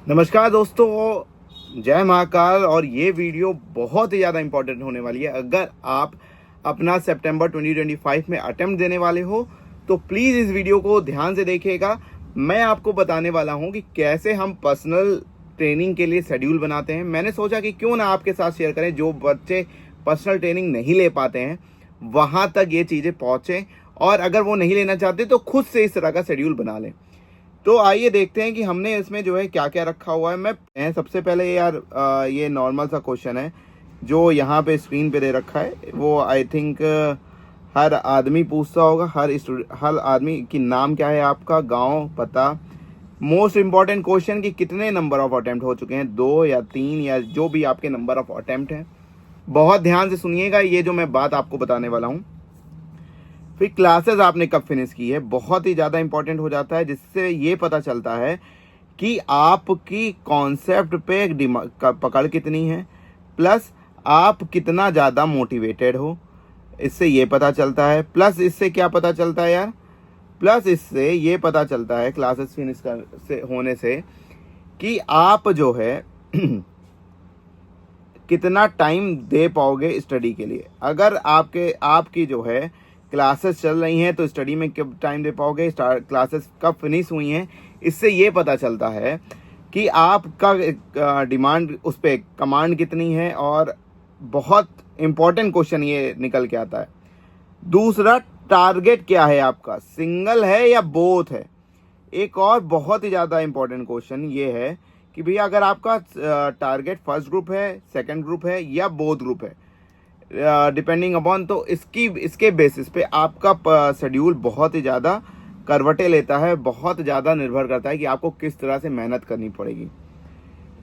नमस्कार दोस्तों, जय महाकाल। और ये वीडियो बहुत ही ज़्यादा इम्पोर्टेंट होने वाली है। अगर आप अपना सितंबर 2025 में अटेम्प्ट देने वाले हो तो प्लीज़ इस वीडियो को ध्यान से देखिएगा। मैं आपको बताने वाला हूँ कि कैसे हम पर्सनल ट्रेनिंग के लिए शेड्यूल बनाते हैं। मैंने सोचा कि क्यों ना आपके साथ शेयर करें, जो बच्चे पर्सनल ट्रेनिंग नहीं ले पाते हैं वहाँ तक ये चीज़ें पहुँचें, और अगर वो नहीं लेना चाहते तो खुद से इस तरह का शेड्यूल बना लें। तो आइए देखते हैं कि हमने इसमें जो है क्या क्या रखा हुआ है। मैं सबसे पहले यार ये नॉर्मल सा क्वेश्चन है जो यहाँ पे स्क्रीन पे दे रखा है। वो आई थिंक हर आदमी पूछता होगा, हर आदमी की नाम क्या है आपका, गांव, पता। मोस्ट इम्पॉर्टेंट क्वेश्चन कि कितने नंबर ऑफ अटेम्प्ट हो चुके हैं, 2 या 3 या जो भी आपके नंबर ऑफ अटेम्प्ट हैं। बहुत ध्यान से सुनिएगा ये जो मैं बात आपको बताने वाला हूँ। फिर क्लासेस आपने कब फिनिश की है, बहुत ही ज़्यादा इंपॉर्टेंट हो जाता है, जिससे ये पता चलता है कि आपकी कॉन्सेप्ट पे पकड़ कितनी है, प्लस आप कितना ज़्यादा मोटिवेटेड हो, इससे ये पता चलता है। प्लस इससे क्या पता चलता है यार, प्लस इससे ये पता चलता है क्लासेस फिनिश होने से कि आप जो है कितना टाइम दे पाओगे स्टडी के लिए। अगर आपकी जो है क्लासेस चल रही हैं तो स्टडी में कब टाइम दे पाओगे, क्लासेस कब फिनिश हुई हैं, इससे ये पता चलता है कि आपका डिमांड उस पर कमांड कितनी है। और बहुत इम्पोर्टेंट क्वेश्चन ये निकल के आता है। दूसरा, टारगेट क्या है आपका, सिंगल है या बोथ है। एक और बहुत ही ज़्यादा इम्पोर्टेंट क्वेश्चन ये है कि भैया अगर आपका टारगेट फर्स्ट ग्रुप है, सेकंड ग्रुप है या बोथ ग्रुप है, डिपेंडिंग अपॉन, तो इसके बेसिस पे आपका शेड्यूल बहुत ही ज़्यादा करवटें लेता है। बहुत ज़्यादा निर्भर करता है कि आपको किस तरह से मेहनत करनी पड़ेगी।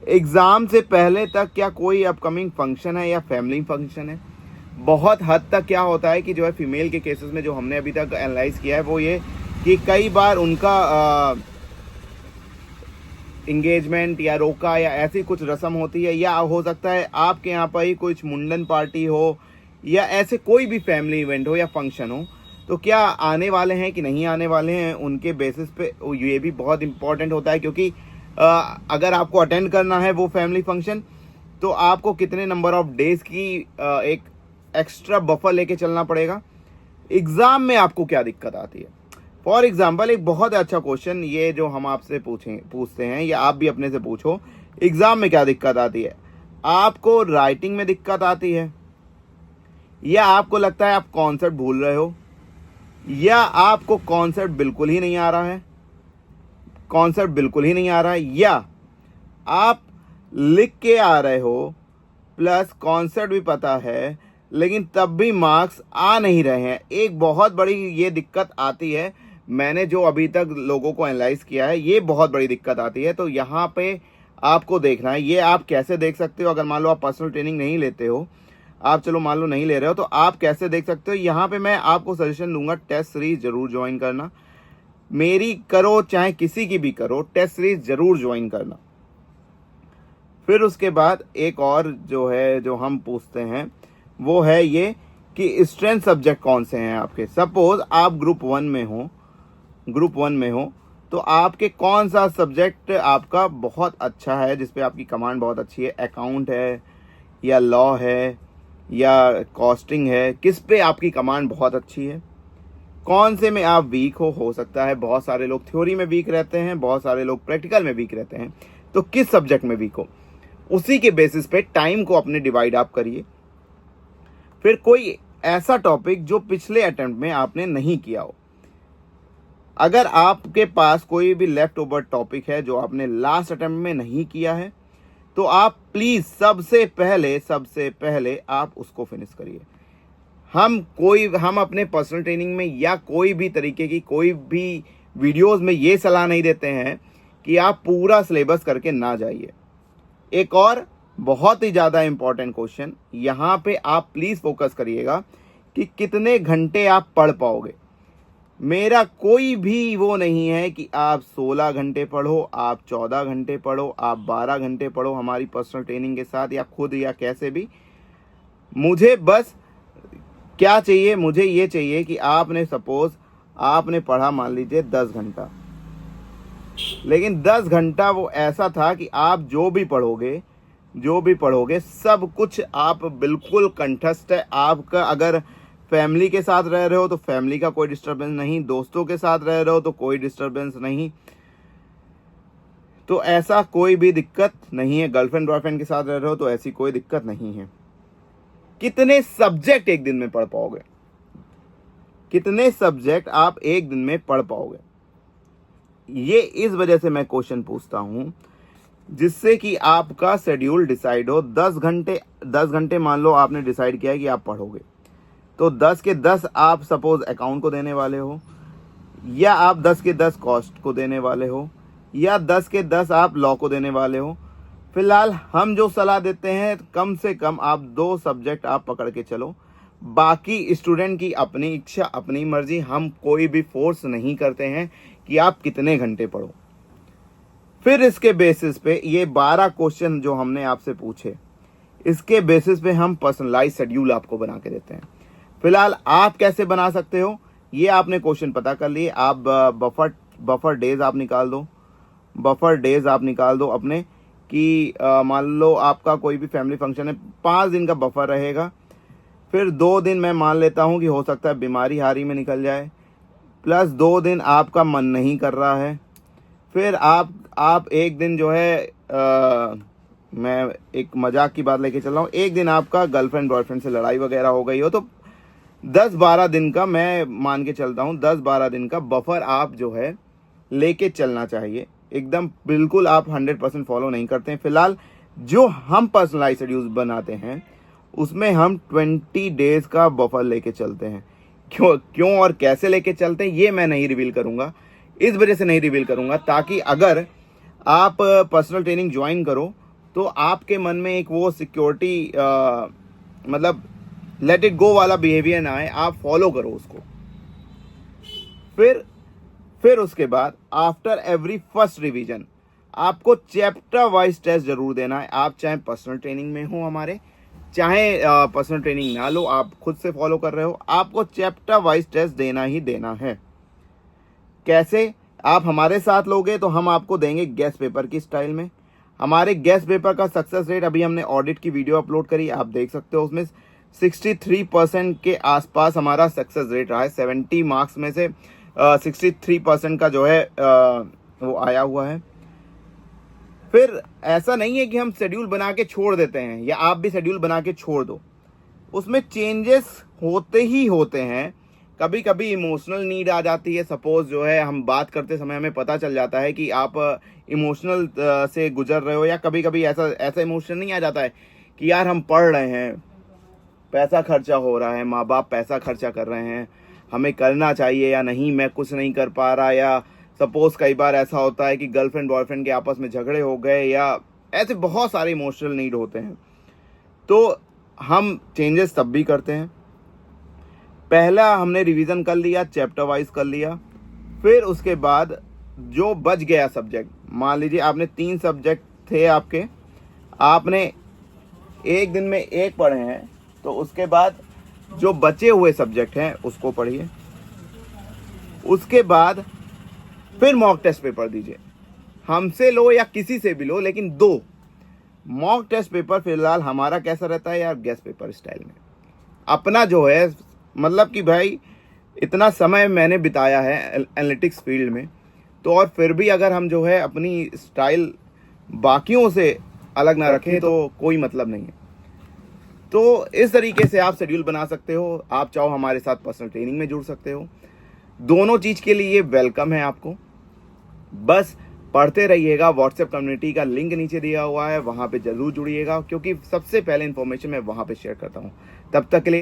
एग्ज़ाम से पहले तक क्या कोई अपकमिंग फंक्शन है या फैमिली फंक्शन है। बहुत हद तक क्या होता है कि जो है फीमेल के केसेस में जो हमने अभी तक एनालाइज किया है वो ये कि कई बार उनका इंगेजमेंट या रोका या ऐसी कुछ रस्म होती है, या हो सकता है आपके यहाँ पर ही कुछ मुंडन पार्टी हो या ऐसे कोई भी फैमिली इवेंट हो या फंक्शन हो। तो क्या आने वाले हैं कि नहीं आने वाले हैं, उनके बेसिस पे ये भी बहुत इम्पोर्टेंट होता है। क्योंकि अगर आपको अटेंड करना है वो फैमिली फंक्शन तो आपको कितने नंबर ऑफ डेज की एक एक्स्ट्रा बफर लेके चलना पड़ेगा। एग्ज़ाम में आपको क्या दिक्कत आती है। फॉर एग्जाम्पल, एक बहुत अच्छा क्वेश्चन ये जो हम आपसे पूछते हैं या आप भी अपने से पूछो, एग्ज़ाम में क्या दिक्कत आती है। आपको राइटिंग में दिक्कत आती है, या आपको लगता है आप कॉन्सेप्ट भूल रहे हो, या आपको कॉन्सेप्ट बिल्कुल ही नहीं आ रहा है, या आप लिख के आ रहे हो प्लस कॉन्सेप्ट भी पता है लेकिन तब भी मार्क्स आ नहीं रहे हैं। एक बहुत बड़ी ये दिक्कत आती है। मैंने जो अभी तक लोगों को एनालाइज किया है, ये बहुत बड़ी दिक्कत आती है। तो यहाँ पे आपको देखना है, ये आप कैसे देख सकते हो। अगर मान लो आप पर्सनल ट्रेनिंग नहीं लेते हो, आप चलो मान लो नहीं ले रहे हो, तो आप कैसे देख सकते हो। यहाँ पे मैं आपको सजेशन दूंगा, टेस्ट सीरीज जरूर ज्वाइन करना। मेरी करो चाहे किसी की भी करो, टेस्ट सीरीज जरूर ज्वाइन करना। फिर उसके बाद एक और जो है जो हम पूछते हैं वो है ये कि स्ट्रेंथ सब्जेक्ट कौन से हैं आपके। सपोज आप ग्रुप वन में हो तो आपके कौन सा सब्जेक्ट आपका बहुत अच्छा है, जिसपे आपकी कमांड बहुत अच्छी है। अकाउंट है या लॉ है या कॉस्टिंग है, किस पे आपकी कमांड बहुत अच्छी है। कौन से में आप वीक हो सकता है बहुत सारे लोग थ्योरी में वीक रहते हैं, बहुत सारे लोग प्रैक्टिकल में वीक रहते हैं। तो किस सब्जेक्ट में वीक हो, उसी के बेसिस पे टाइम को अपने डिवाइड आप करिए। फिर कोई ऐसा टॉपिक जो पिछले अटेम्प्ट में आपने नहीं किया हो। अगर आपके पास कोई भी लेफ्ट ओवर टॉपिक है जो आपने लास्ट अटेम्प्ट में नहीं किया है, तो आप प्लीज सबसे पहले आप उसको फिनिश करिए। हम अपने पर्सनल ट्रेनिंग में या कोई भी तरीके की कोई भी वीडियोस में ये सलाह नहीं देते हैं कि आप पूरा सिलेबस करके ना जाइए। एक और बहुत ही ज़्यादा इम्पॉर्टेंट क्वेश्चन, यहाँ पे आप प्लीज़ फोकस करिएगा कि कितने घंटे आप पढ़ पाओगे। मेरा कोई भी वो नहीं है कि आप 16 घंटे पढ़ो, आप 14 घंटे पढ़ो, आप 12 घंटे पढ़ो हमारी पर्सनल ट्रेनिंग के साथ या खुद या कैसे भी। मुझे बस क्या चाहिए, मुझे ये चाहिए कि आपने सपोज आपने पढ़ा मान लीजिए 10 घंटा, लेकिन 10 घंटा वो ऐसा था कि आप जो भी पढ़ोगे सब कुछ आप बिल्कुल कंठस्थ है। आपका अगर फैमिली के साथ रह रहे हो तो फैमिली का कोई डिस्टर्बेंस नहीं, दोस्तों के साथ रह रहे हो तो कोई डिस्टर्बेंस नहीं, तो ऐसा कोई भी दिक्कत नहीं है। गर्लफ्रेंड बॉयफ्रेंड के साथ रह रहे हो तो ऐसी कोई दिक्कत नहीं है। कितने सब्जेक्ट एक दिन में पढ़ पाओगे? कितने सब्जेक्ट आप एक दिन में पढ़ पाओगे? ये इस वजह से मैं क्वेश्चन पूछता हूं जिससे कि आपका शेड्यूल डिसाइड हो। 10 घंटे मान लो आपने डिसाइड किया है कि आप पढ़ोगे, तो 10 के 10 आप सपोज अकाउंट को देने वाले हो, या आप 10 के 10 कॉस्ट को देने वाले हो, या 10 के 10 आप लॉ को देने वाले हो। फिलहाल हम जो सलाह देते हैं, कम से कम आप 2 सब्जेक्ट आप पकड़ के चलो। बाकी स्टूडेंट की अपनी इच्छा, अपनी मर्जी, हम कोई भी फोर्स नहीं करते हैं कि आप कितने घंटे पढ़ो। फिर इसके बेसिस पे ये 12 क्वेश्चन जो हमने आपसे पूछे, इसके बेसिस पे हम पर्सनलाइज शेड्यूल आपको बना के देते हैं। फिलहाल आप कैसे बना सकते हो, ये आपने क्वेश्चन पता कर लिए। आप बफर डेज आप निकाल दो अपने, कि मान लो आपका कोई भी फैमिली फंक्शन है, 5 दिन का बफर रहेगा। फिर 2 दिन मैं मान लेता हूँ कि हो सकता है बीमारी हारी में निकल जाए, प्लस 2 दिन आपका मन नहीं कर रहा है। फिर आप एक दिन जो है मैं एक मजाक की बात लेके चल रहा हूँ, एक दिन आपका गर्लफ्रेंड बॉयफ्रेंड से लड़ाई वगैरह हो गई हो, तो 10-12 दिन का मैं मान के चलता हूँ, 10-12 दिन का बफर आप जो है लेके चलना चाहिए। एकदम बिल्कुल आप 100% फॉलो नहीं करते हैं। फिलहाल जो हम पर्सनलाइज शेड्यूल बनाते हैं उसमें हम 20 डेज का बफर लेके चलते हैं। क्यों और कैसे लेके चलते हैं ये मैं नहीं रिवील करूंगा। इस वजह से नहीं रिवील करूंगा ताकि अगर आप पर्सनल ट्रेनिंग ज्वाइन करो तो आपके मन में एक वो सिक्योरिटी, मतलब लेट इट गो वाला बिहेवियर ना आए, आप फॉलो करो उसको। फिर उसके बाद आफ्टर एवरी फर्स्ट रिवीजन आपको चैप्टर वाइज टेस्ट जरूर देना है। आप चाहे पर्सनल ट्रेनिंग में हो हमारे, चाहे पर्सनल ट्रेनिंग ना लो, आप खुद से फॉलो कर रहे हो, आपको चैप्टर वाइज टेस्ट देना ही देना है। कैसे? आप हमारे साथ लोगे तो हम आपको देंगे गेस्ट पेपर की स्टाइल में। हमारे गेस्ट पेपर का सक्सेस रेट, अभी हमने ऑडिट की वीडियो अपलोड करी, आप देख सकते हो, उसमें 63% के आसपास हमारा सक्सेस रेट रहा है। 70 मार्क्स में से 63% का जो है वो आया हुआ है। फिर ऐसा नहीं है कि हम शेड्यूल बना के छोड़ देते हैं या आप भी शेड्यूल बना के छोड़ दो, उसमें चेंजेस होते ही होते हैं। कभी कभी इमोशनल नीड आ जाती है। सपोज जो है हम बात करते समय हमें पता चल जाता है कि आप इमोशनल से गुजर रहे हो, या कभी कभी ऐसा इमोशन नहीं आ जाता है कि यार हम पढ़ रहे हैं, पैसा खर्चा हो रहा है, माँ बाप पैसा खर्चा कर रहे हैं, हमें करना चाहिए या नहीं, मैं कुछ नहीं कर पा रहा। या सपोज कई बार ऐसा होता है कि गर्लफ्रेंड बॉयफ्रेंड के आपस में झगड़े हो गए, या ऐसे बहुत सारे इमोशनल नीड होते हैं, तो हम चेंजेस तब भी करते हैं। पहला हमने रिवीजन कर लिया, चैप्टर वाइज कर लिया। फिर उसके बाद जो बच गया सब्जेक्ट, मान लीजिए आपने 3 सब्जेक्ट थे आपके, आपने एक दिन में 1 पढ़े हैं, तो उसके बाद जो बचे हुए सब्जेक्ट हैं उसको पढ़िए। उसके बाद फिर मॉक टेस्ट पेपर दीजिए, हमसे लो या किसी से भी लो, लेकिन 2 मॉक टेस्ट पेपर। फिलहाल हमारा कैसा रहता है यार, गेस्ट पेपर स्टाइल में। अपना जो है मतलब कि भाई इतना समय मैंने बिताया है एनालिटिक्स फील्ड में, तो और फिर भी अगर हम जो है अपनी स्टाइल बाकियों से अलग ना रखें तो कोई मतलब नहीं है। तो इस तरीके से आप शेड्यूल बना सकते हो। आप चाहो हमारे साथ पर्सनल ट्रेनिंग में जुड़ सकते हो, दोनों चीज़ के लिए वेलकम है आपको। बस पढ़ते रहिएगा। व्हाट्सएप कम्युनिटी का लिंक नीचे दिया हुआ है, वहाँ पे जरूर जुड़िएगा, क्योंकि सबसे पहले इन्फॉर्मेशन मैं वहाँ पे शेयर करता हूँ। तब तक के लिए